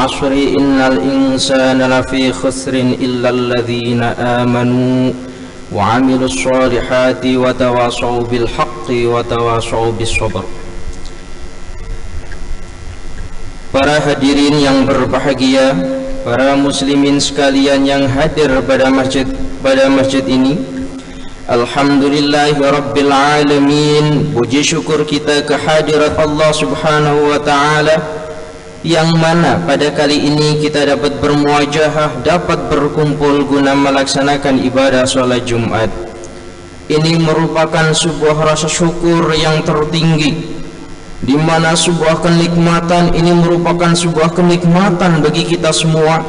asri innal insana lafi khusrin illa alladhina amanu wa 'amilus solihati wa tawasaw bil haqqi wa tawasaw bis sabr. Para hadirin yang berbahagia, para muslimin sekalian yang hadir pada masjid ini, alhamdulillahi rabbil alamin. Puji syukur kita kehadirat Allah subhanahu wa ta'ala, yang mana pada kali ini kita dapat bermuajahah, dapat berkumpul guna melaksanakan ibadah sholat Jumat. Ini merupakan sebuah rasa syukur yang tertinggi, di mana sebuah kenikmatan ini merupakan sebuah kenikmatan bagi kita semua,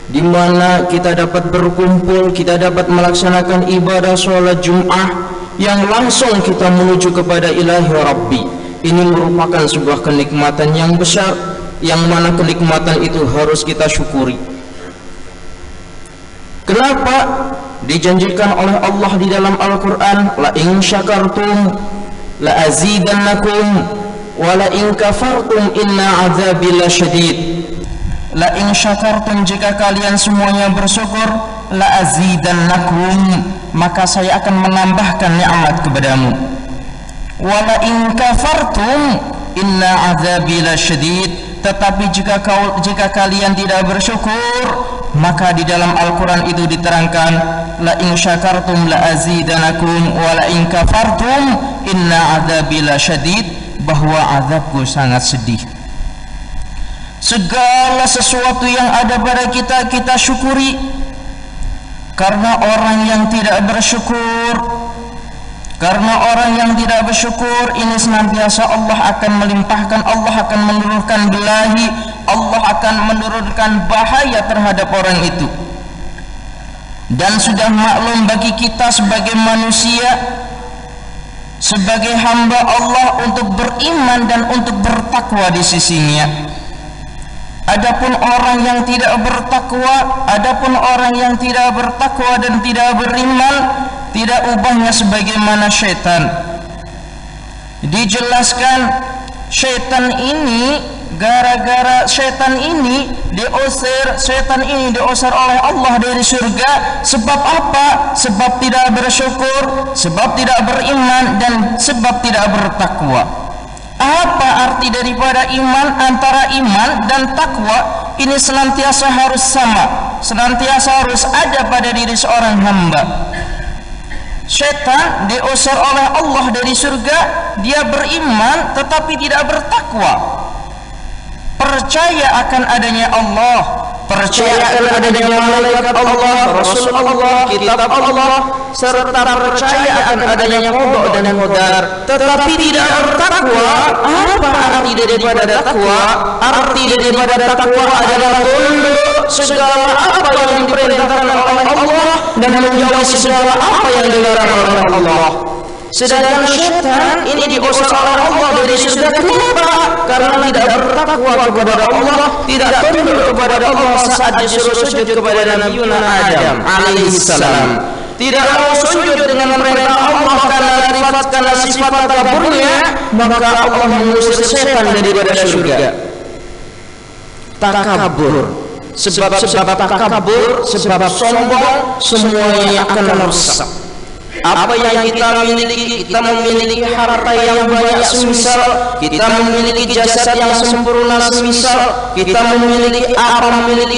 di mana kita dapat berkumpul, kita dapat melaksanakan ibadah sholat Jum'ah yang langsung kita menuju kepada Ilahi Rabbi. Ini merupakan sebuah kenikmatan yang besar, yang mana kenikmatan itu harus kita syukuri. Kenapa? Dijanjikan oleh Allah di dalam Al-Quran, la in syakartum la azidannakum wa la in kafartum inna azabi lasyadid. La in syakartum, jika kalian semuanya bersyukur, la azidannakum, maka saya akan menambahkan nikmat kepadamu. Wa la in kafartum inna azabi lasyadid, tetapi jika kalian tidak bersyukur, maka di dalam Al-Quran itu diterangkan, la in syakartum la azidannakum wa la in kafartum inna azabi lasyadid, bahwa azabku sangat sedih. Segala sesuatu yang ada pada kita, kita syukuri. Karena orang yang tidak bersyukur, ini senantiasa Allah akan melimpahkan, Allah akan menurunkan belahi, Allah akan menurunkan bahaya terhadap orang itu. Dan sudah maklum bagi kita sebagai manusia, sebagai hamba Allah, untuk beriman dan untuk bertakwa di sisinya. Adapun orang yang tidak bertakwa, dan tidak beriman, tidak ubahnya sebagaimana syaitan. Dijelaskan, syaitan ini, gara-gara syaitan ini diusir oleh Allah dari surga. Sebab apa? Sebab tidak bersyukur, sebab tidak beriman, dan sebab tidak bertakwa. Apa arti daripada iman? Antara iman dan takwa ini senantiasa harus sama, senantiasa harus ada pada diri seorang hamba. Syaitan diusir oleh Allah dari surga, dia beriman tetapi tidak bertakwa. Percaya akan adanya Allah, percaya akan adanya malaikat Allah, Rasul Allah, kitab Allah, serta percaya akan adanya qada dan qadar, tetapi tidak bertakwa. Apa arti daripada takwa? Arti daripada takwa adalah tunduk segala apa yang diperintahkan oleh Allah dan menjauhi segala apa yang dilarang oleh Allah. Sedangkan syaitan ini diusir oleh Allah dari surga. Kenapa? Karena tidak bertakwa kepada Allah, tidak tunduk kepada Allah saat disuruh sujud kepada Nabi Adam alaihissalam. Tidak mau sujud dengan perintah Allah karena sifat takaburnya, maka Allah mengusir syaitan daripada surga. Takabur, sebab takabur, sebab sombong, semuanya akan rusak. Apa yang kita miliki, kita memiliki harta yang banyak semisal, kita memiliki jasad yang sempurna semisal, kita memiliki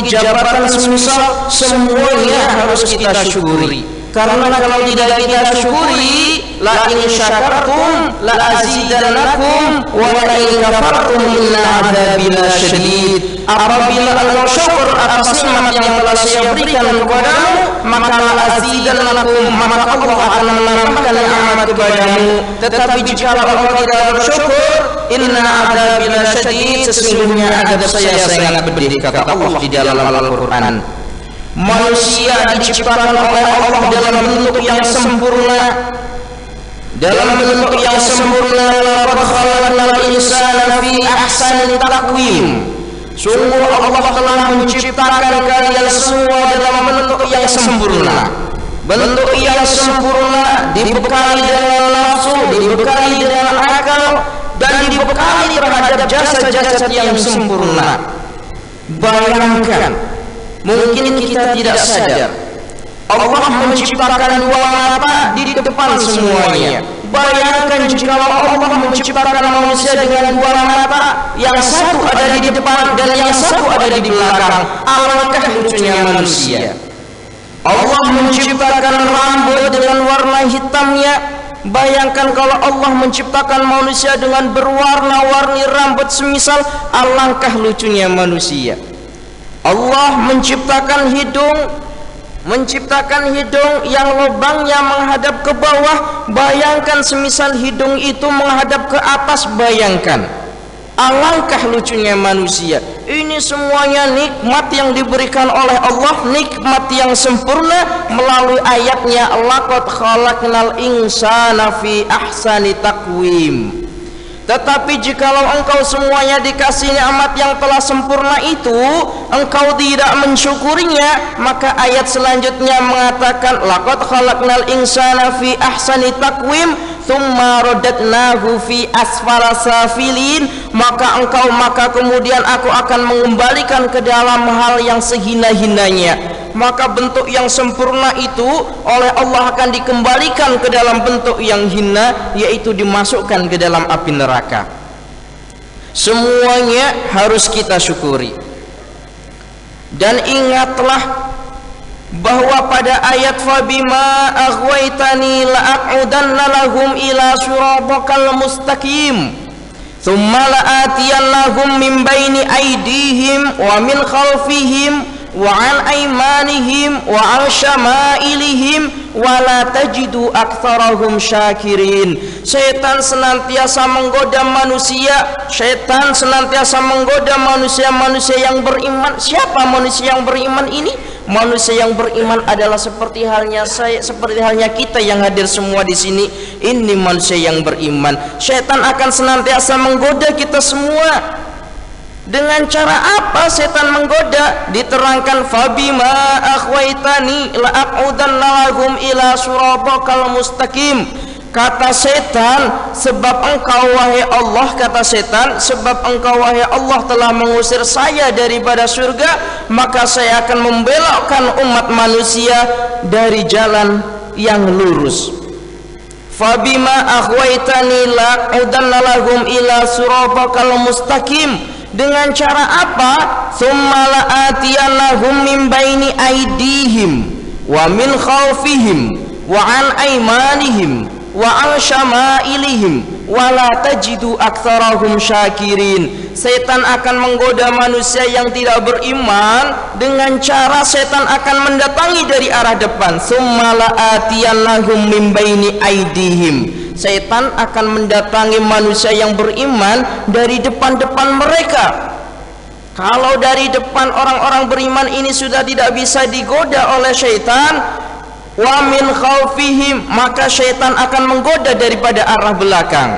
jabatan semisal, semuanya harus kita syukuri. Karena kalau tidak kita syukuri, la in syakartum la azidannakum wa la in kafartum inna adzabi lasyadid. Apabila engkau syukur atas nikmat yang telah saya berikan kepadamu, maka la azidannakum, maka Allah akan menambahkan nikmat kepadamu. Tetapi jika engkau tidak bersyukur, inna adzabi lasyadid, sesungguhnya azab saya sangat pedih, kata Allah di dalam Al-Quran. Manusia diciptakan oleh Allah dalam bentuk yang sempurna. Laqad khalaqnal insana fi ahsani taqwim. Sungguh Allah telah menciptakan kalian semua dalam bentuk yang sempurna. Bentuk yang sempurna dibekali dengan nafsu, dibekali dengan akal, dan dibekali terhadap jasad-jasad yang sempurna. Bayangkan, mungkin kita tidak sadar, Allah menciptakan dua mata di depan semuanya. Bayangkan jika Allah menciptakan manusia dengan dua mata, yang satu ada di depan dan yang satu ada di belakang. Alangkah lucunya manusia. Allah menciptakan rambut dengan warna hitamnya. Bayangkan kalau Allah menciptakan manusia dengan berwarna-warni rambut semisal. Alangkah lucunya manusia. Allah menciptakan hidung yang lubangnya menghadap ke bawah. Bayangkan semisal hidung itu menghadap ke atas. Bayangkan, alangkah lucunya manusia. Ini semuanya nikmat yang diberikan oleh Allah, nikmat yang sempurna melalui ayatnya, laqad khalaqnal insana fi ahsani taqwim. Tetapi jikalau engkau semuanya dikasih nikmat yang telah sempurna itu, engkau tidak mensyukurinya, maka ayat selanjutnya mengatakan, laqad khalaqnal insana fi ahsani taqwim tsumma radadnahu fi asfala safilin. Maka kemudian aku akan mengembalikan ke dalam hal yang sehina-hinanya. Maka bentuk yang sempurna itu oleh Allah akan dikembalikan ke dalam bentuk yang hina, yaitu dimasukkan ke dalam api neraka. Semuanya harus kita syukuri. Dan ingatlah bahwa pada ayat fabima aghwaytani la'aqudanna lahum ila siratal mustaqim thumma la'atiyannahum min baini aydihim wa min khalfihim wa an aymanihim wa an syama'ilihim wa la tajidu aktsarahum syakirin. Setan senantiasa menggoda manusia. Setan senantiasa menggoda manusia yang beriman. Siapa manusia yang beriman ini? Manusia yang beriman adalah seperti halnya saya, seperti halnya kita yang hadir semua di sini. Ini manusia yang beriman. Setan akan senantiasa menggoda kita semua. Dengan cara apa setan menggoda? Diterangkan fabima akhwaitani la'aqudanna lahum ila siratal mustaqim. Kata setan, sebab engkau wahai Allah, kata setan, sebab engkau wahai Allah telah mengusir saya daripada surga, maka saya akan membelokkan umat manusia dari jalan yang lurus. Fabima akhwaitani la'aqudanna lahum ila siratal mustaqim. Dengan cara apa? Tsumma la'atiyannahum min baini aydihim wa min khalfihim wa an aymanihim wa an syama'ilihim wa la tajidu aktsarahum syakirin. Setan akan menggoda manusia yang tidak beriman dengan cara setan akan mendatangi dari arah depan. Tsumma la'atiyannahum min baini aydihim. Setan akan mendatangi manusia yang beriman dari depan-depan mereka. Kalau dari depan orang-orang beriman ini sudah tidak bisa digoda oleh setan, wa min khalfihim, maka setan akan menggoda daripada arah belakang.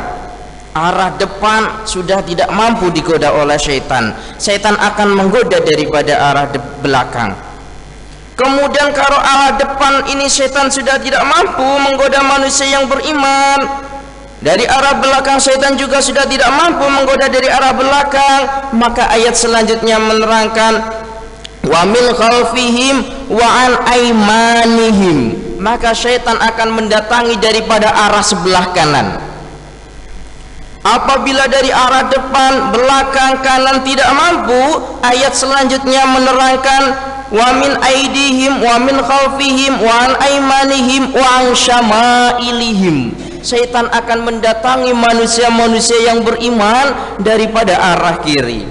Arah depan sudah tidak mampu digoda oleh setan. Setan akan menggoda daripada arah belakang. Kemudian kalau arah depan ini setan sudah tidak mampu menggoda manusia yang beriman, dari arah belakang setan juga sudah tidak mampu menggoda dari arah belakang, maka ayat selanjutnya menerangkan wa min khalfihim wa an aymanihim, maka setan akan mendatangi daripada arah sebelah kanan. Apabila dari arah depan, belakang, kanan tidak mampu, ayat selanjutnya menerangkan wa min aidihim wa min khalfihim wa an aymanihim wa an syama'ilihim. Setan akan mendatangi manusia-manusia yang beriman daripada arah kiri.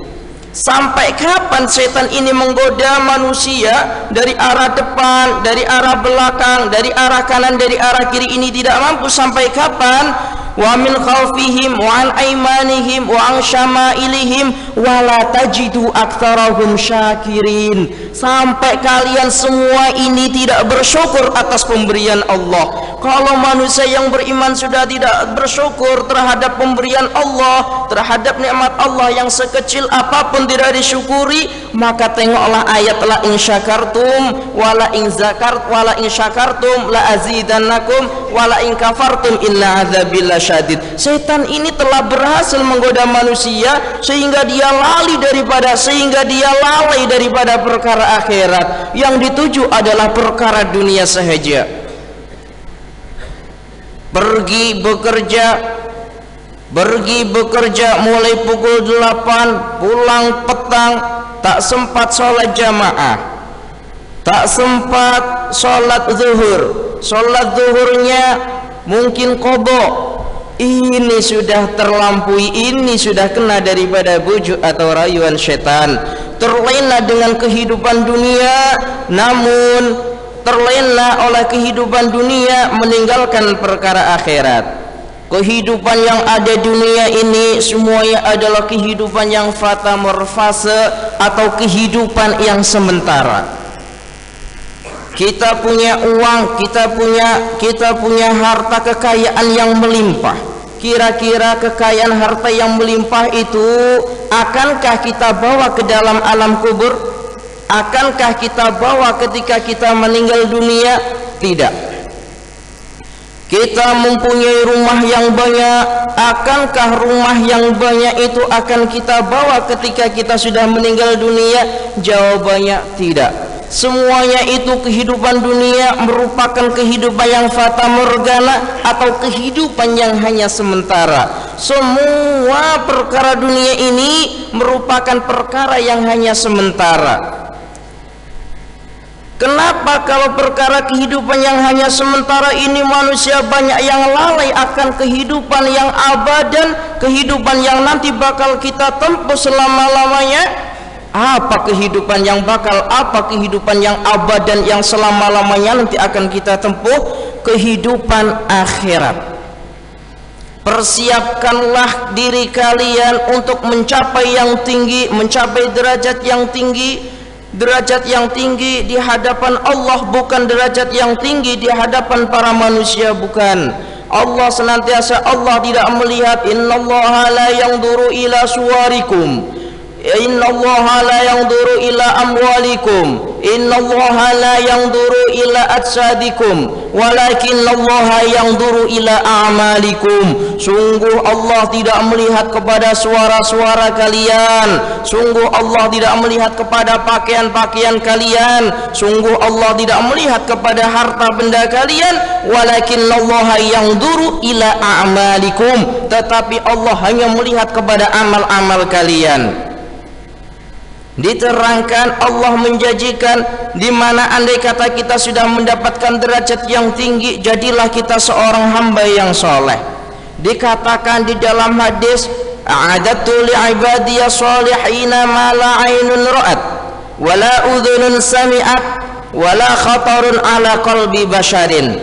Sampai kapan setan ini menggoda manusia dari arah depan, dari arah belakang, dari arah kanan, dari arah kiri ini tidak mampu? Sampai kapan? Wa min khalfihim wa an aymanihim wa an syama'ilihim wa la tajidu aktsarahum syakirin. Sampai kalian semua ini tidak bersyukur atas pemberian Allah. Kalau manusia yang beriman sudah tidak bersyukur terhadap pemberian Allah, terhadap nikmat Allah yang sekecil apapun tidak disyukuri, maka tengoklah ayat la in syakartum wala in zakart wala in syakartum la azidannakum wala in kafartum inna adzabil syadid. Setan ini telah berhasil menggoda manusia sehingga dia lalai daripada perkara akhirat. Yang dituju adalah perkara dunia sahaja. Pergi bekerja mulai pukul 8, pulang petang, tak sempat sholat jamaah, tak sempat sholat zuhur. Sholat zuhurnya mungkin qadha. Ini sudah terlampaui, ini sudah kena daripada bujuk atau rayuan syaitan. Terlena dengan kehidupan dunia, namun terlena oleh kehidupan dunia meninggalkan perkara akhirat. Kehidupan yang ada dunia ini semuanya adalah kehidupan yang fata morfase atau kehidupan yang sementara. Kita punya uang, kita punya harta kekayaan yang melimpah. Kira-kira kekayaan harta yang melimpah itu akankah kita bawa ke dalam alam kubur? Akankah kita bawa ketika kita meninggal dunia? Tidak. Kita mempunyai rumah yang banyak, akankah rumah yang banyak itu akan kita bawa ketika kita sudah meninggal dunia? Jawabannya tidak. Semuanya itu kehidupan dunia merupakan kehidupan yang fata morgana atau kehidupan yang hanya sementara. Semua perkara dunia ini merupakan perkara yang hanya sementara. Kenapa kalau perkara kehidupan yang hanya sementara ini manusia banyak yang lalai akan kehidupan yang abadan, kehidupan yang nanti bakal kita tempuh selama-lamanya? Apa kehidupan yang abadan yang selama-lamanya nanti akan kita tempuh? Kehidupan akhirat. Persiapkanlah diri kalian untuk mencapai yang tinggi, mencapai derajat yang tinggi. Derajat yang tinggi di hadapan Allah, bukan derajat yang tinggi di hadapan para manusia, bukan. Allah senantiasa, Allah tidak melihat. Innallaha la yanzuru ila suwarikum, innallaha la yanzuru ila amwalikum, innallaha la yanzuru ila ajsadikum, walakinallaha yanzuru ila a'malikum. Sungguh Allah tidak melihat kepada suara-suara kalian, sungguh Allah tidak melihat kepada pakaian-pakaian kalian, sungguh Allah tidak melihat kepada harta benda kalian, walakinallaha yanzuru ila a'malikum, tetapi Allah hanya melihat kepada amal-amal kalian. Diterangkan Allah menjanjikan, di mana andai kata kita sudah mendapatkan derajat yang tinggi, jadilah kita seorang hamba yang soleh. Dikatakan di dalam hadis, a'adatu li'ibadiyya salihina ma la ainun ra'at wa la udhunun sami'at wa la khatarun ala qalbi basharin.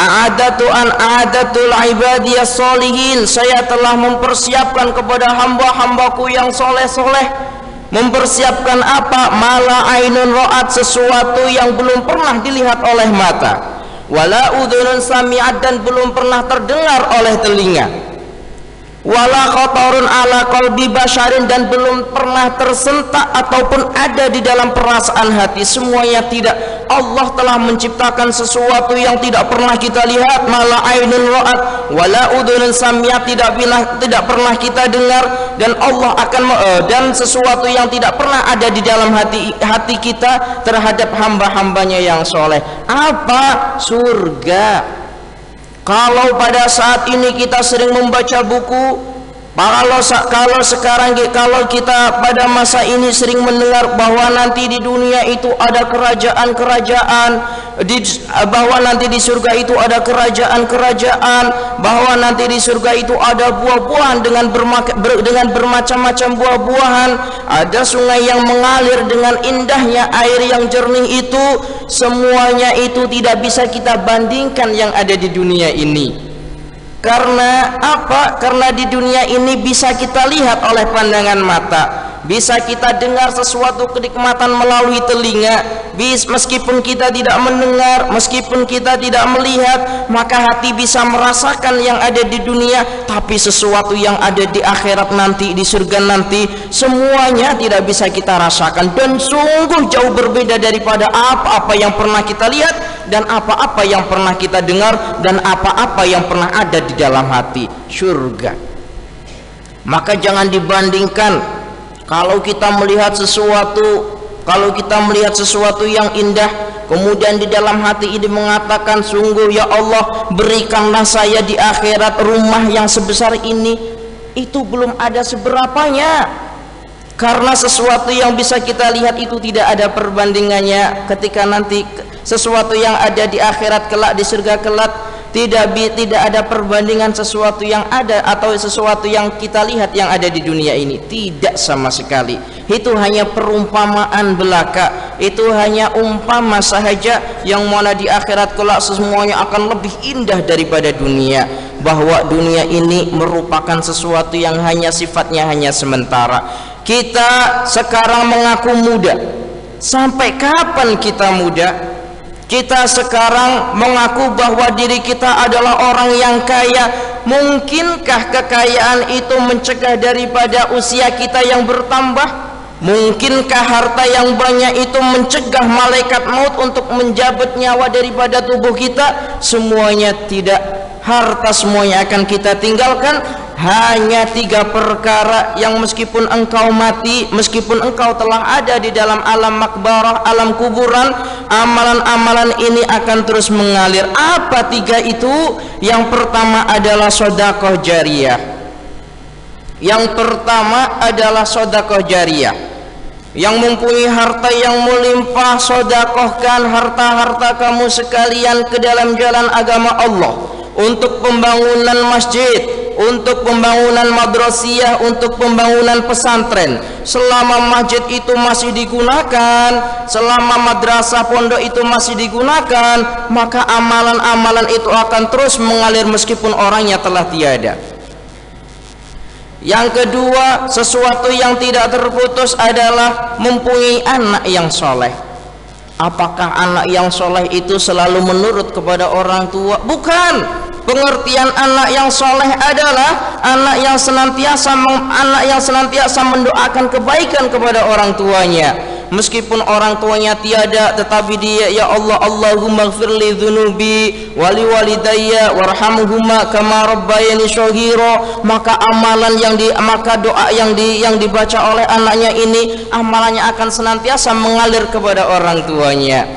A'adatul ibadiyya salihin, saya telah mempersiapkan kepada hamba-hambaku yang soleh-soleh. Mempersiapkan apa? Mala ainun ra'at, sesuatu yang belum pernah dilihat oleh mata, wala udhunun sami'at, dan belum pernah terdengar oleh telinga, wala khatarun ala qalbi basharin, dan belum pernah tersentak ataupun ada di dalam perasaan hati. Semuanya tidak. Allah telah menciptakan sesuatu yang tidak pernah kita lihat, mala ainun ra'at wala udhunun sami'at, tidak pernah kita dengar, dan Allah akan dan sesuatu yang tidak pernah ada di dalam hati kita terhadap hamba-hambanya yang soleh. Apa? Surga. Kalau pada saat ini kita sering membaca buku, kalau kita pada masa ini sering mendengar bahwa nanti di dunia itu ada kerajaan-kerajaan, bahwa nanti di surga itu ada kerajaan-kerajaan, bahwa nanti di surga itu ada buah-buahan dengan bermacam-macam buah-buahan, ada sungai yang mengalir dengan indahnya air yang jernih itu, semuanya itu tidak bisa kita bandingkan yang ada di dunia ini. Karena apa? Karena di dunia ini bisa kita lihat oleh pandangan mata, bisa kita dengar sesuatu kenikmatan melalui telinga, meskipun kita tidak mendengar, meskipun kita tidak melihat, maka hati bisa merasakan yang ada di dunia. Tapi sesuatu yang ada di akhirat nanti, di surga nanti, semuanya tidak bisa kita rasakan, dan sungguh jauh berbeda daripada apa-apa yang pernah kita lihat dan apa-apa yang pernah kita dengar dan apa-apa yang pernah ada di dalam hati. Surga. Maka jangan dibandingkan. Kalau kita melihat sesuatu yang indah, kemudian di dalam hati ini mengatakan, sungguh ya Allah, berikanlah saya di akhirat rumah yang sebesar ini, itu belum ada seberapanya. Karena sesuatu yang bisa kita lihat itu tidak ada perbandingannya. Ketika nanti sesuatu yang ada di akhirat kelak, di surga kelak, tidak ada perbandingan sesuatu yang ada atau sesuatu yang kita lihat yang ada di dunia ini. Tidak sama sekali. Itu hanya perumpamaan belaka. Itu hanya umpama sahaja, yang mana di akhirat kelak semuanya akan lebih indah daripada dunia. Bahwa dunia ini merupakan sesuatu yang hanya sifatnya hanya sementara. Kita sekarang mengaku muda. Sampai kapan kita muda? Kita sekarang mengaku bahwa diri kita adalah orang yang kaya. Mungkinkah kekayaan itu mencegah daripada usia kita yang bertambah? Mungkinkah harta yang banyak itu mencegah malaikat maut untuk menjabut nyawa daripada tubuh kita? Semuanya tidak. Harta semuanya akan kita tinggalkan. Hanya 3 perkara yang meskipun engkau mati, meskipun engkau telah ada di dalam alam makbarah, alam kuburan, amalan-amalan ini akan terus mengalir. Apa 3 itu? Yang pertama adalah sedekah jariyah. Yang pertama adalah sedekah jariyah. Yang mempunyai harta yang melimpah, sedekahkan harta-harta kamu sekalian ke dalam jalan agama Allah, untuk pembangunan masjid, untuk pembangunan madrasiyah, untuk pembangunan pesantren. Selama masjid itu masih digunakan, selama madrasah pondok itu masih digunakan, maka amalan-amalan itu akan terus mengalir meskipun orangnya telah tiada. Yang kedua, sesuatu yang tidak terputus adalah mempunyai anak yang soleh. Apakah anak yang soleh itu selalu menurut kepada orang tua? Bukan. Pengertian anak yang soleh adalah anak yang senantiasa mendoakan kebaikan kepada orang tuanya. Meskipun orang tuanya tiada, tetapi dia, ya Allah, Allahumma ighfirli dzunubi wali walidayya warhamhuma kama rabbayani shaghira. Maka doa yang dibaca oleh anaknya ini, amalannya akan senantiasa mengalir kepada orang tuanya.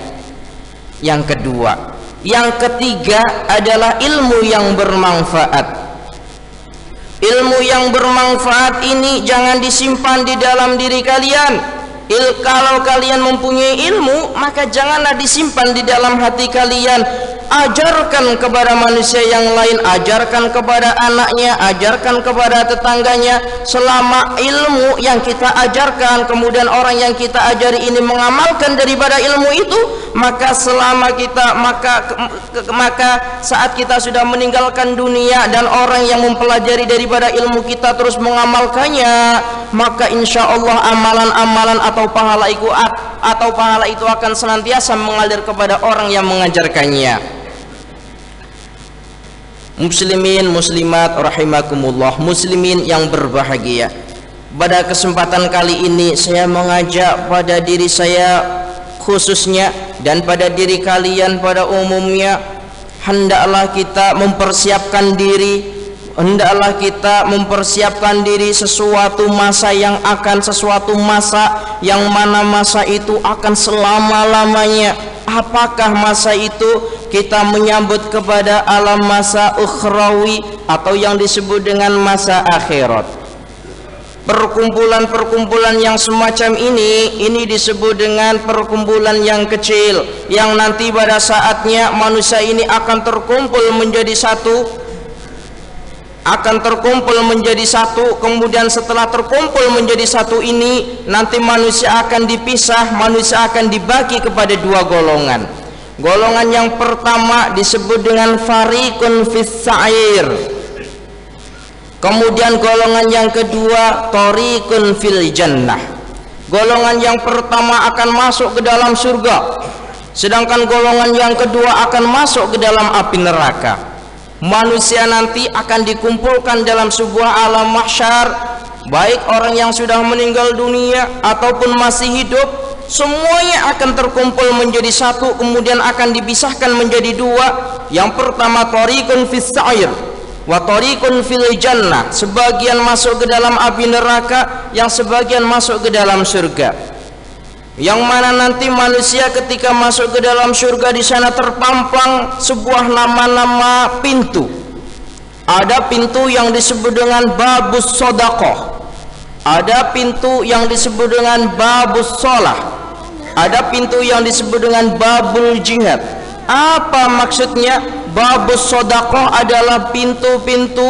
Yang kedua. Yang ketiga adalah ilmu yang bermanfaat. Ilmu yang bermanfaat ini jangan disimpan di dalam diri kalian. Kalau kalian mempunyai ilmu, maka janganlah disimpan di dalam hati kalian. Ajarkan kepada manusia yang lain, ajarkan kepada anaknya, ajarkan kepada tetangganya. Selama ilmu yang kita ajarkan, kemudian orang yang kita ajari ini mengamalkan daripada ilmu itu, maka maka saat kita sudah meninggalkan dunia dan orang yang mempelajari daripada ilmu kita terus mengamalkannya, maka insya Allah amalan-amalan atau pahala itu akan senantiasa mengalir kepada orang yang mengajarkannya. Muslimin muslimat rahimakumullah, muslimin yang berbahagia, pada kesempatan kali ini saya mengajak pada diri saya khususnya dan pada diri kalian pada umumnya, hendaklah kita mempersiapkan diri sesuatu masa yang mana masa itu akan selama-lamanya. Apakah masa itu? Kita menyambut kepada alam masa ukhrawi atau yang disebut dengan masa akhirat. Perkumpulan-perkumpulan yang semacam ini disebut dengan perkumpulan yang kecil, yang nanti pada saatnya manusia ini akan terkumpul menjadi satu, kemudian setelah terkumpul menjadi satu ini, nanti manusia akan dipisah, manusia akan dibagi kepada 2 golongan. Golongan yang pertama disebut dengan fariqun fis sa'ir. Kemudian golongan yang kedua tariqun fil jannah. Golongan yang pertama akan masuk ke dalam surga, sedangkan golongan yang kedua akan masuk ke dalam api neraka. Manusia nanti akan dikumpulkan dalam sebuah alam mahsyar, baik orang yang sudah meninggal dunia ataupun masih hidup. semuanya akan terkumpul menjadi satu, kemudian akan dipisahkan menjadi dua. Yang pertama, tariqun fis sa'ir wa tariqun fil jannah, sebagian masuk ke dalam api neraka, yang sebagian masuk ke dalam surga. Yang mana nanti manusia ketika masuk ke dalam surga, di sana terpampang sebuah nama-nama pintu. Ada pintu yang disebut dengan babus sodaqoh, ada pintu yang disebut dengan babus sholah, ada pintu yang disebut dengan babul jihad. Apa maksudnya? Babus sodaqoh adalah pintu-pintu,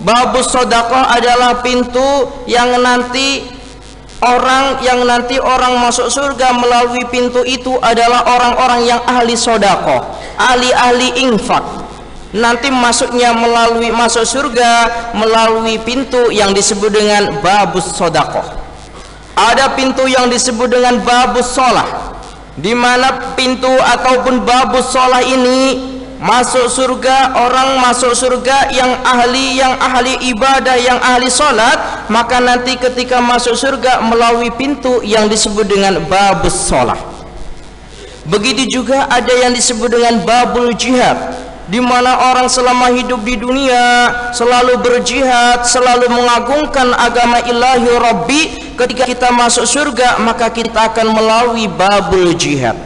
babus sodaqoh adalah pintu yang nanti orang masuk surga melalui pintu itu adalah orang-orang yang ahli sodaqoh, ahli infak. Nanti masuk surga melalui pintu yang disebut dengan babus sodaqoh. Ada pintu yang disebut dengan babus sholah, di mana pintu ataupun babus sholah ini masuk surga, orang masuk surga yang ahli ibadah, yang ahli sholat, maka nanti ketika masuk surga melalui pintu yang disebut dengan babus sholah. Begitu juga ada yang disebut dengan babul jihad, di mana orang selama hidup di dunia selalu berjihad, selalu mengagungkan agama ilahi Rabbi. Ketika kita masuk surga, maka kita akan melalui babul jihad.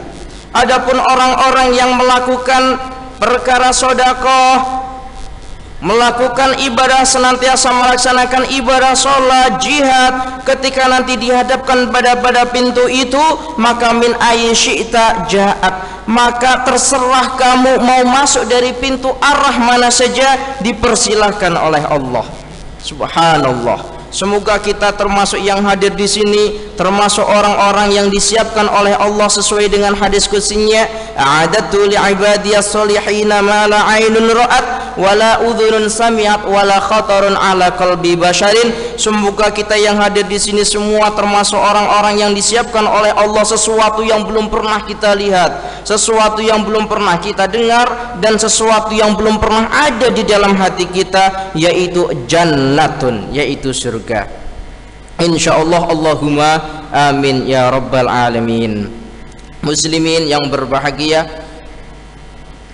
Adapun orang-orang yang melakukan perkara sedekah, melakukan ibadah, senantiasa melaksanakan ibadah, sholat, jihad, ketika nanti dihadapkan pada pintu itu, maka min ayyi syi'ta ja'at, maka terserah kamu mau masuk dari pintu arah mana saja, dipersilahkan oleh Allah. Subhanallah. Semoga kita termasuk yang hadir di sini, termasuk orang-orang yang disiapkan oleh Allah sesuai dengan hadis qudsinya, a'adatu li'ibadiyas solihina ma la 'ainun ra'at wa la udhunun sami'at wa la khatarun 'ala qalbi basharin. Semoga kita yang hadir di sini semua termasuk orang-orang yang disiapkan oleh Allah sesuatu yang belum pernah kita lihat, sesuatu yang belum pernah kita dengar, dan sesuatu yang belum pernah ada di dalam hati kita, yaitu jannatun, yaitu surga. Insyaallah, Allahumma amin ya rabbal alamin. Muslimin yang berbahagia,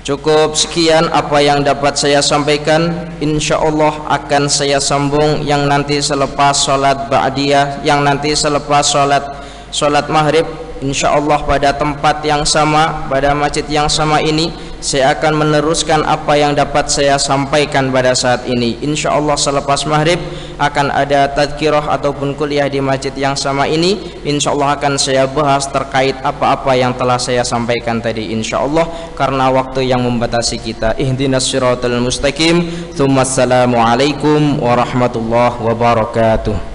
cukup sekian apa yang dapat saya sampaikan. Insyaallah akan saya sambung yang nanti selepas sholat ba'diyah, yang nanti selepas sholat maghrib. Insyaallah pada tempat yang sama, pada masjid yang sama ini, saya akan meneruskan apa yang dapat saya sampaikan pada saat ini. Insyaallah selepas maghrib akan ada tadhkirah ataupun kuliah di masjid yang sama ini. Insyaallah akan saya bahas terkait apa-apa yang telah saya sampaikan tadi, insyaallah, karena waktu yang membatasi kita. Ihdinas siratal mustaqim. Tsumma assalamu alaikum warahmatullahi wabarakatuh.